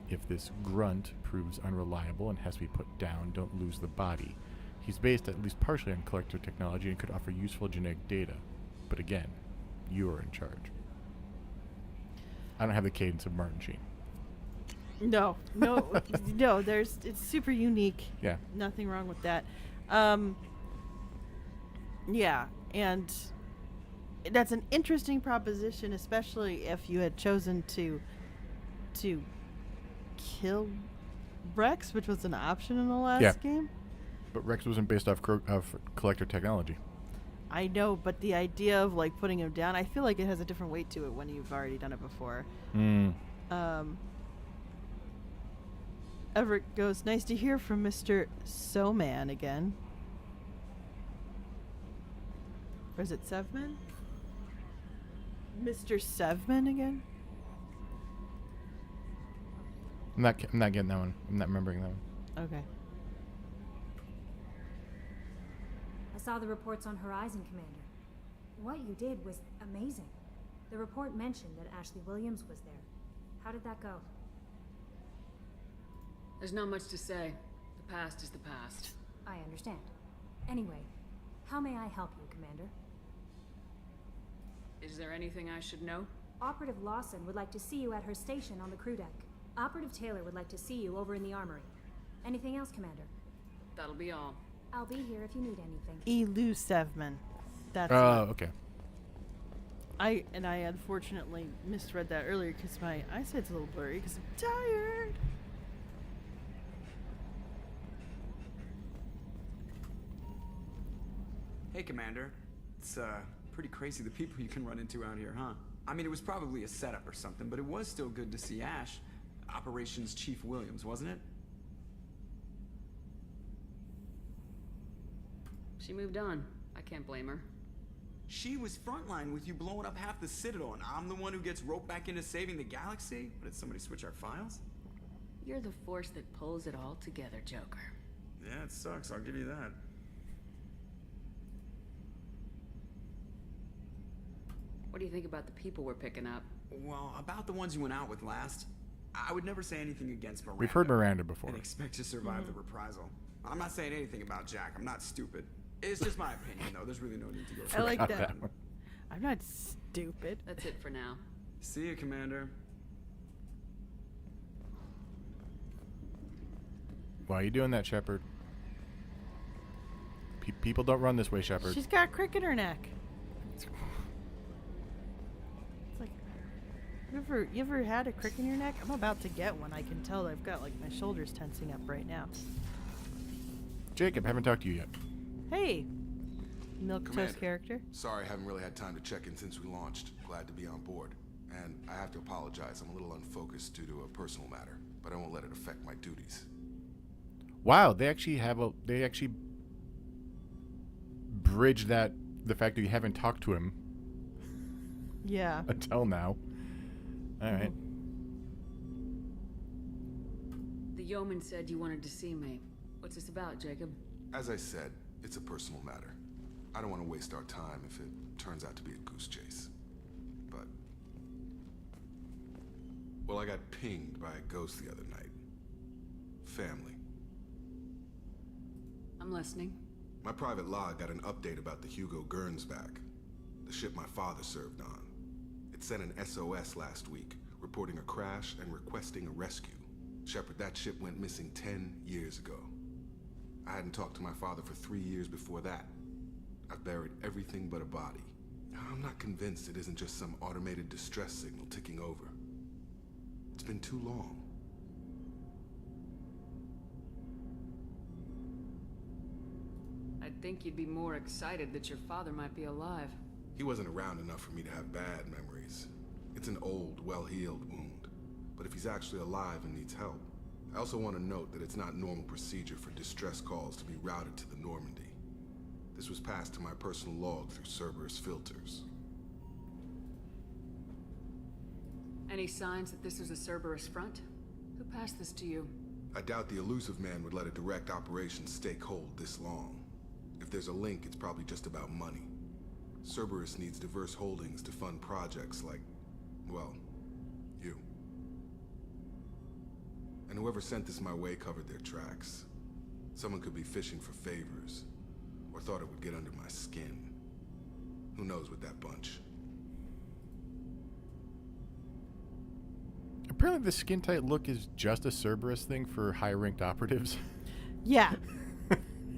If this grunt proves unreliable and has to be put down, don't lose the body. He's based at least partially on collector technology and could offer useful genetic data. But again, you are in charge. I don't have the cadence of Martin Sheen. No. No, it's super unique. Yeah. Nothing wrong with that. Yeah, and that's an interesting proposition, especially if you had chosen to kill Rex, which was an option in the last game. But Rex wasn't based off collector technology. I know, but the idea of like putting him down, I feel like it has a different weight to it when you've already done it before. Everett goes, "Nice to hear from Mr. So-Man again." Or is it Sevman? Mr. Sevman again? I'm not getting that one. I'm not remembering that one. Okay. A saw the reports on Horizon, Commander. What you did was amazing. The report mentioned that Ashley Williams was there. How did that go? There's not much to say. The past is the past. I understand. Anyway, how may I help you, Commander? Is there anything I should know? Operative Lawson would like to see you at her station on the crew deck. Operative Taylor would like to see you over in the armory. Anything else, Commander? That'll be all. I'll be here if you need anything. Elusevman. That's Oh, okay. I unfortunately misread that earlier because my eyesight's a little blurry because I'm tired. Hey, Commander. It's, pretty crazy the people you can run into out here, huh? I mean, it was probably a setup or something, but it was still good to see Ash. Operations Chief Williams, wasn't it? She moved on. I can't blame her. She was frontline with you blowing up half the Citadel, and I'm the one who gets roped back into saving the galaxy? But did somebody switch our files? You're the force that pulls it all together, Joker. Yeah, it sucks, I'll give you that. What do you think about the people we're picking up? Well, about the ones you went out with last, I would never say anything against Miranda. We've heard Miranda before. And expect to survive the reprisal. I'm not saying anything about Jack. I'm not stupid. It's just my opinion, though. There's really no need to go. I like that. I'm not stupid. That's it for now. See you, Commander. Why are you doing that, Shepard? People don't run this way, Shepard. She's got a crick in her neck. It's like, you ever had a crick in your neck? I'm about to get one. I can tell I've got like my shoulders tensing up right now. Jacob, haven't talked to you yet. Hey, milk Commander, toast character. Sorry, I haven't really had time to check in since we launched. Glad to be on board. And I have to apologize. I'm a little unfocused due to a personal matter, but I won't let it affect my duties. Wow, they actually bridged the fact that you haven't talked to him. Yeah. Until now. All right. The yeoman said you wanted to see me. What's this about, Jacob? As I said, it's a personal matter. I don't want to waste our time if it turns out to be a goose chase. But... well, I got pinged by a ghost the other night. Family. I'm listening. My private log got an update about the Hugo Gernsback, the ship my father served on. It sent an SOS last week, reporting a crash and requesting a rescue. Shepard, that ship went missing 10 years ago. I hadn't talked to my father for 3 years before that. I've buried everything but a body. I'm not convinced it isn't just some automated distress signal ticking over. It's been too long. I'd think you'd be more excited that your father might be alive. He wasn't around enough for me to have bad memories. It's an old, well-healed wound. But if he's actually alive and needs help, I also want to note that it's not normal procedure for distress calls to be routed to the Normandy. This was passed to my personal log through Cerberus filters. Any signs that this is a Cerberus front? Who passed this to you? I doubt the elusive man would let a direct operation stake hold this long. If there's a link, it's probably just about money. Cerberus needs diverse holdings to fund projects like, well, you. And whoever sent this my way covered their tracks. Someone could be fishing for favors, or thought it would get under my skin. Who knows with that bunch? Apparently the skin-tight look is just a Cerberus thing for high-ranked operatives. Yeah.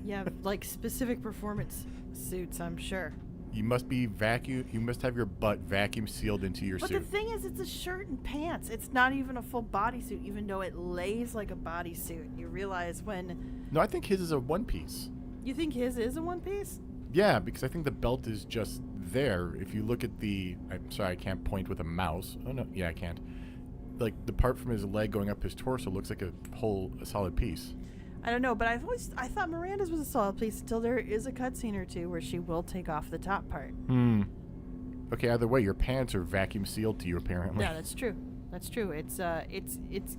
Yeah, like specific performance suits, I'm sure. You must have your butt vacuum sealed into your But suit. the thing is, it's a shirt and pants. It's not even a full bodysuit, even though it lays like a bodysuit. You realize when... No, I think his is a one-piece. You think his is a one-piece? Yeah, because I think the belt is just there. If you look at the... I'm sorry, I can't point with a mouse. Oh, no. Yeah, I can't. Like, the part from his leg going up his torso looks like a solid piece. I don't know, but I thought Miranda's was a solid piece until there is a cutscene or two where she will take off the top part. Okay, either way, your pants are vacuum sealed to you, apparently. Yeah, that's true. That's true. It's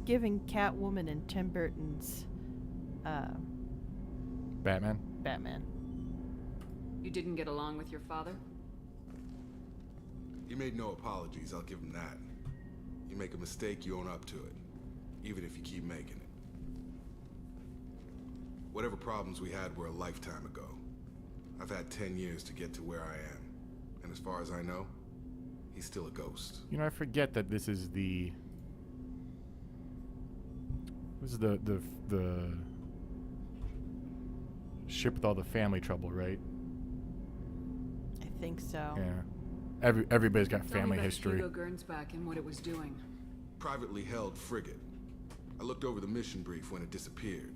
giving Catwoman and Tim Burton's Batman? Batman. You didn't get along with your father? He made no apologies, I'll give him that. You make a mistake, you own up to it. Even if you keep making it. Whatever problems we had were a lifetime ago. I've had 10 years to get to where I am. And as far as I know, he's still a ghost. You know, I forget that this is the... This is the ship with all the family trouble, right? I think so. Yeah. Everybody's got Tell me family about history. Hugo Gernsback and what it was doing. Privately held frigate. I looked over the mission brief when it disappeared.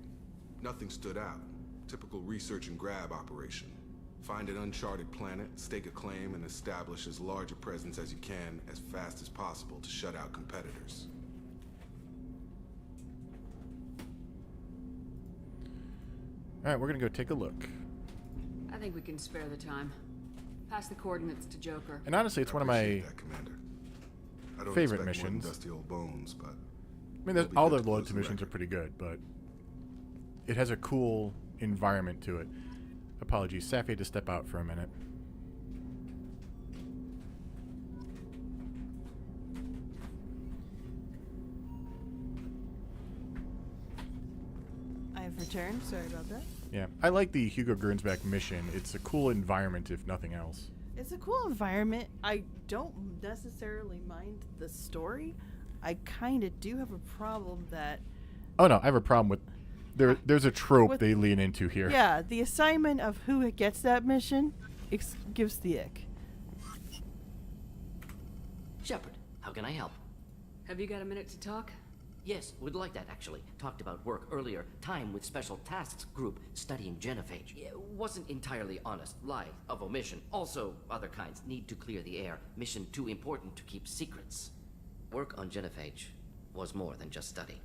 Nothing stood out. Typical research and grab operation. Find an uncharted planet, stake a claim, and establish as large a presence as you can as fast as possible to shut out competitors. Alright, we're gonna go take a look. I think we can spare the time. Pass the coordinates to Joker. And honestly, it's one of my That, Commander. I don't favorite expect more than missions. dusty old bones, but I mean, all the loyalty missions are pretty good, but it has a cool environment to it. Apologies, Sapphy had to step out for a minute. I've returned. Sorry about that. Yeah, I like the Hugo Gernsback mission. It's a cool environment, if nothing else. It's a cool environment. I don't necessarily mind the story. I kind of do have a problem that... Oh no, I have a problem with... There's a trope they lean into here. Yeah, the assignment of who gets that mission gives the ick. Shepard, how can I help? Have you got a minute to talk? Yes, would like that actually. Talked about work earlier. Time with Special Tasks Group studying genophage. Wasn't entirely honest. Lie of omission. Also, other kinds need to clear the air. Mission too important to keep secrets. Work on genophage was more than just study.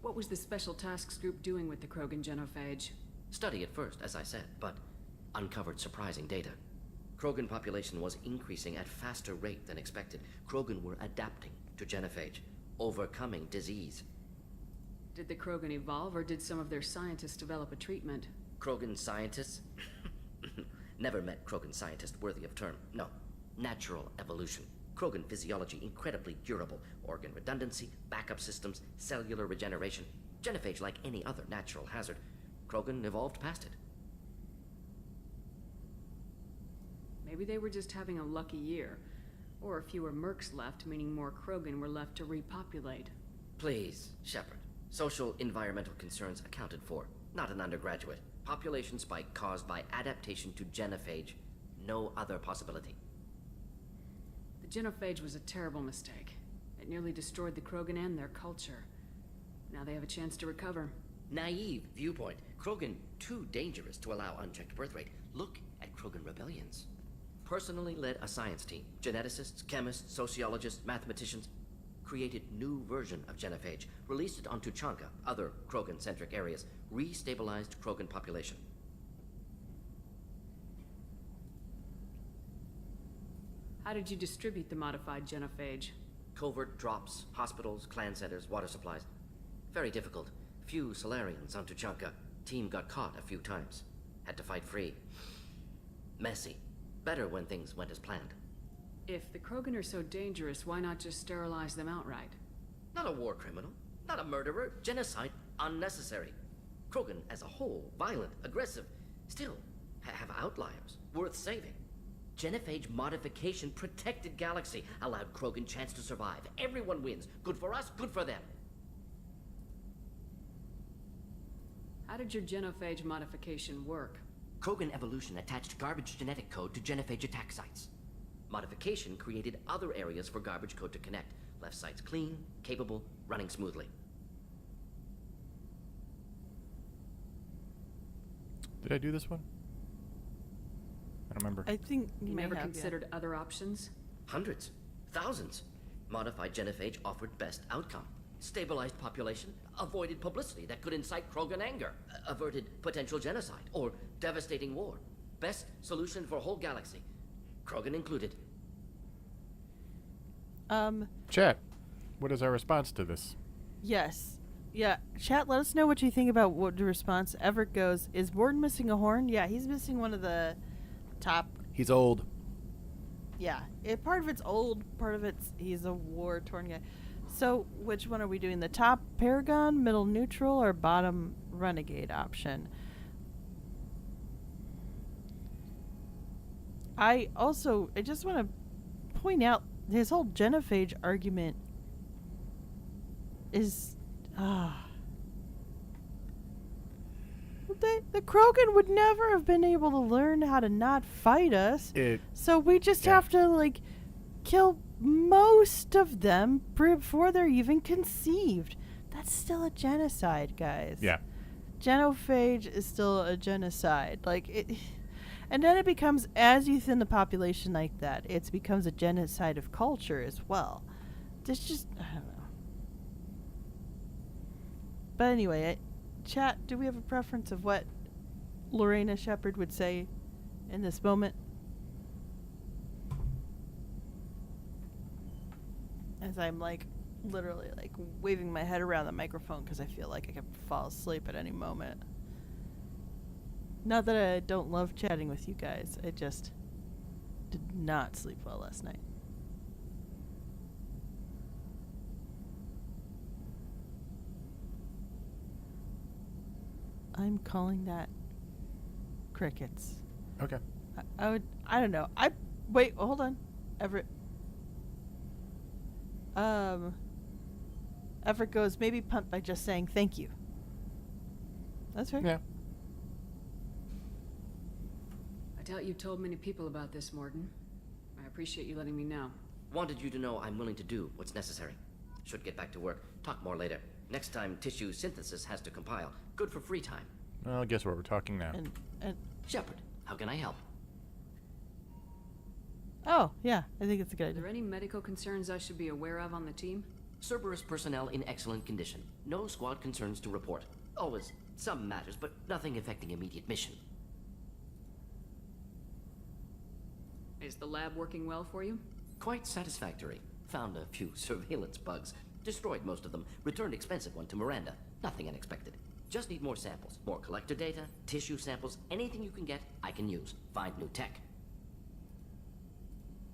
What was the Special Tasks Group doing with the Krogan genophage? Study at first, as I said, but uncovered surprising data. Krogan population was increasing at faster rate than expected. Krogan were adapting to genophage, overcoming disease. Did the Krogan evolve, or did some of their scientists develop a treatment? Krogan scientists? Never met Krogan scientist worthy of term. No. Natural evolution. Krogan physiology incredibly durable. Organ redundancy, backup systems, cellular regeneration. Genophage like any other natural hazard. Krogan evolved past it. Maybe they were just having a lucky year. Or fewer mercs left, meaning more Krogan were left to repopulate. Please, Shepard. Social environmental concerns accounted for. Not an undergraduate. Population spike caused by adaptation to genophage. No other possibility. The genophage was a terrible mistake. It nearly destroyed the Krogan and their culture. Now they have a chance to recover. Naive viewpoint. Krogan too dangerous to allow unchecked birth rate. Look at Krogan rebellions. Personally led a science team. Geneticists, chemists, sociologists, mathematicians. Created new version of genophage. Released it on Tuchanka, other Krogan-centric areas. Restabilized Krogan population. How did you distribute the modified genophage? Covert drops, hospitals, clan centers, water supplies. Very difficult. Few Solarians on Tuchanka. Team got caught a few times. Had to fight free. Messy. Better when things went as planned. If the Krogan are so dangerous, why not just sterilize them outright? Not a war criminal. Not a murderer. Genocide. Unnecessary. Krogan as a whole. Violent. Aggressive. Still, have outliers. Worth saving. Genophage modification protected galaxy. Allowed Krogan chance to survive. Everyone wins. Good for us, good for them. How did your genophage modification work? Krogan evolution attached garbage genetic code to genophage attack sites. Modification created other areas for garbage code to connect. Left sites clean, capable, running smoothly. Did I do this one? I don't remember. I think You may never have, considered other options? Hundreds. Thousands. Modified genophage offered best outcome. Stabilized population, avoided publicity that could incite Krogan anger, averted potential genocide, or devastating war. Best solution for whole galaxy. Krogan included. Chat, what is our response to this? Yes. Yeah, chat, let us know what you think about what the response. Everett goes, is Borden missing a horn? Yeah, he's missing one of the top. He's old. Yeah, part of it's old, part of it's he's a war-torn guy. So, which one are we doing? The top Paragon, middle neutral, or bottom Renegade option? I just want to point out his whole genophage argument is the Krogan would never have been able to learn how to not fight us. So we just have to like kill most of them before they're even conceived. That's still a genocide, guys. Yeah. Genophage is still a genocide. Like it. And then it becomes, as you thin the population like that, it becomes a genocide of culture as well. It's just, I don't know. But anyway, chat, do we have a preference of what Lorena Shepard would say in this moment? As I'm like, literally like waving my head around the microphone because I feel like I could fall asleep at any moment. Not that I don't love chatting with you guys. I just did not sleep well last night. I'm calling that crickets. Okay. I don't know. Wait, hold on. Everett. Everett goes, maybe punt by just saying thank you. That's fair. Yeah. I doubt you've told many people about this, Morton. I appreciate you letting me know. Wanted you to know I'm willing to do what's necessary. Should get back to work. Talk more later. Next time tissue synthesis has to compile. Good for free time. Well, guess what? We're talking now. And Shepard, how can I help? Oh, yeah. I think it's a good Are idea. there any medical concerns I should be aware of on the team? Cerberus personnel in excellent condition. No squad concerns to report. Always some matters, but nothing affecting immediate mission. Is the lab working well for you? Quite satisfactory. Found a few surveillance bugs. Destroyed most of them. Returned expensive one to Miranda. Nothing unexpected. Just need more samples. More collector data, tissue samples, anything you can get, I can use. Find new tech.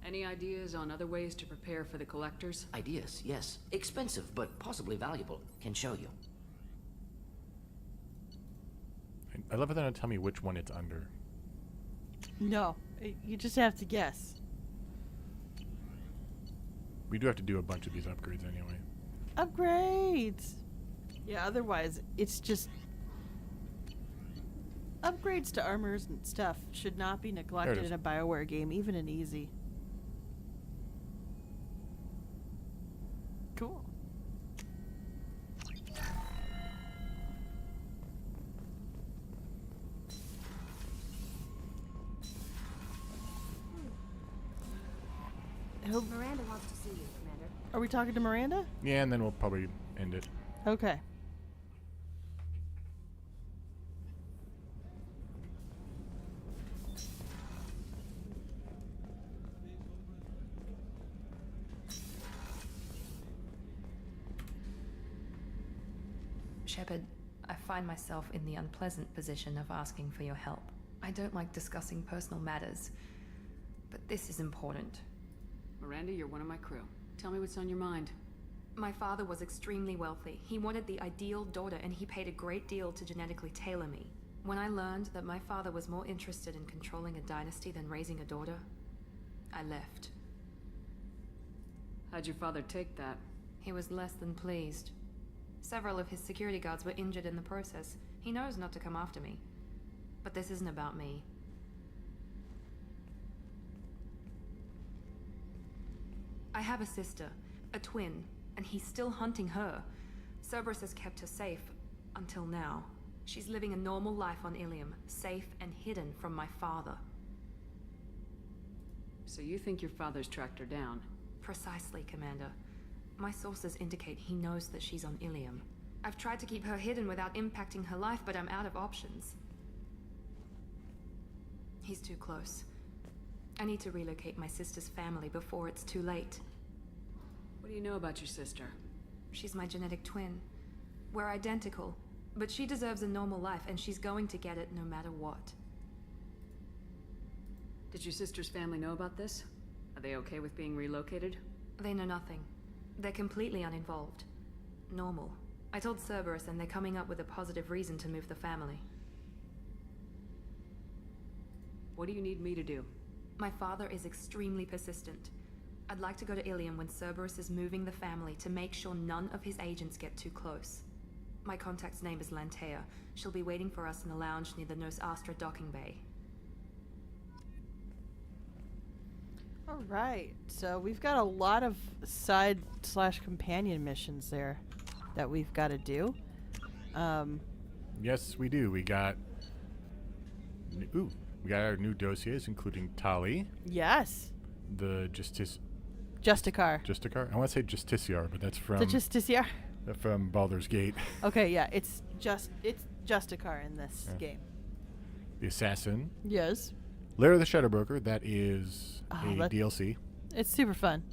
Any ideas on other ways to prepare for the collectors? Ideas, yes. Expensive, but possibly valuable. Can show you. I love it that they don't tell me which one it's under. No. You just have to guess. We do have to do a bunch of these upgrades anyway. Upgrades! Yeah, otherwise, it's just... Upgrades to armors and stuff should not be neglected in a BioWare game, even in easy. Cool. Miranda wants to see you, Commander. Are we talking to Miranda? Yeah, and then we'll probably end it. Okay. Shepard, I find myself in the unpleasant position of asking for your help. I don't like discussing personal matters, but this is important. Miranda, you're one of my crew. Tell me what's on your mind. My father was extremely wealthy. He wanted the ideal daughter, and he paid a great deal to genetically tailor me. When I learned that my father was more interested in controlling a dynasty than raising a daughter, I left. How'd your father take that? He was less than pleased. Several of his security guards were injured in the process. He knows not to come after me. But this isn't about me. I have a sister, a twin, and he's still hunting her. Cerberus has kept her safe, until now. She's living a normal life on Ilium, safe and hidden from my father. So you think your father's tracked her down? Precisely, Commander. My sources indicate he knows that she's on Ilium. I've tried to keep her hidden without impacting her life, but I'm out of options. He's too close. I need to relocate my sister's family before it's too late. What do you know about your sister? She's my genetic twin. We're identical, but she deserves a normal life, and she's going to get it no matter what. Did your sister's family know about this? Are they okay with being relocated? They know nothing. They're completely uninvolved. Normal. I told Cerberus and they're coming up with a positive reason to move the family. What do you need me to do? My father is extremely persistent. I'd like to go to Ilium when Cerberus is moving the family to make sure none of his agents get too close. My contact's name is Lantea. She'll be waiting for us in a lounge near the Nos Astra docking bay. All right, so we've got a lot of side/companion missions there that we've got to do. Yes, we do. We got our new dossiers, including Tali. Yes. The Justicar. Justicar. I want to say Justiciar, but that's from The Justiciar. From Baldur's Gate. Okay, yeah, it's Justicar in this game. The Assassin. Yes. Lair of the Shadowbroker. That is a DLC. It's super fun.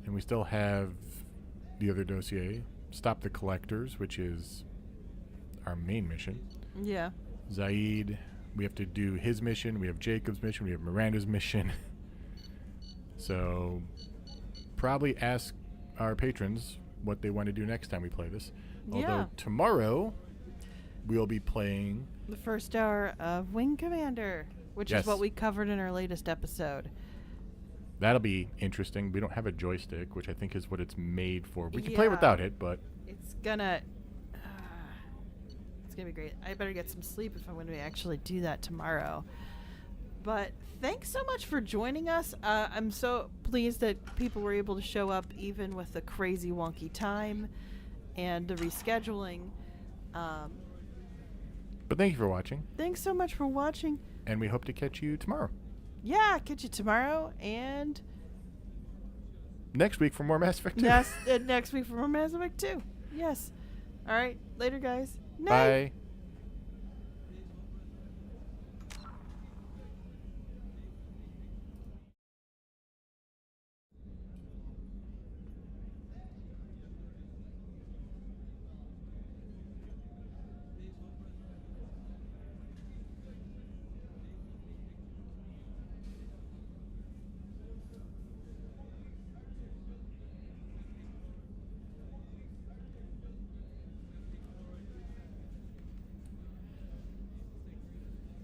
And we still have the other dossier, Stop the Collectors, which is our main mission. Yeah. Zaid, we have to do his mission. We have Jacob's mission. We have Miranda's mission. So probably ask our patrons what they want to do next time we play this. Although tomorrow we'll be playing the first hour of Wing Commander, which is what we covered in our latest episode. That'll be interesting. We don't have a joystick, which I think is what it's made for. We can play without it, but it's gonna be great. I better get some sleep if I'm going to actually do that tomorrow. But thanks so much for joining us. I'm so pleased that people were able to show up even with the crazy wonky time and the rescheduling. But thank you for watching. Thanks so much for watching. And we hope to catch you tomorrow. Yeah, catch you tomorrow and next week for more Mass Effect 2. Yes, next week for more Mass Effect 2. Yes. All right. Later, guys. Night. Bye.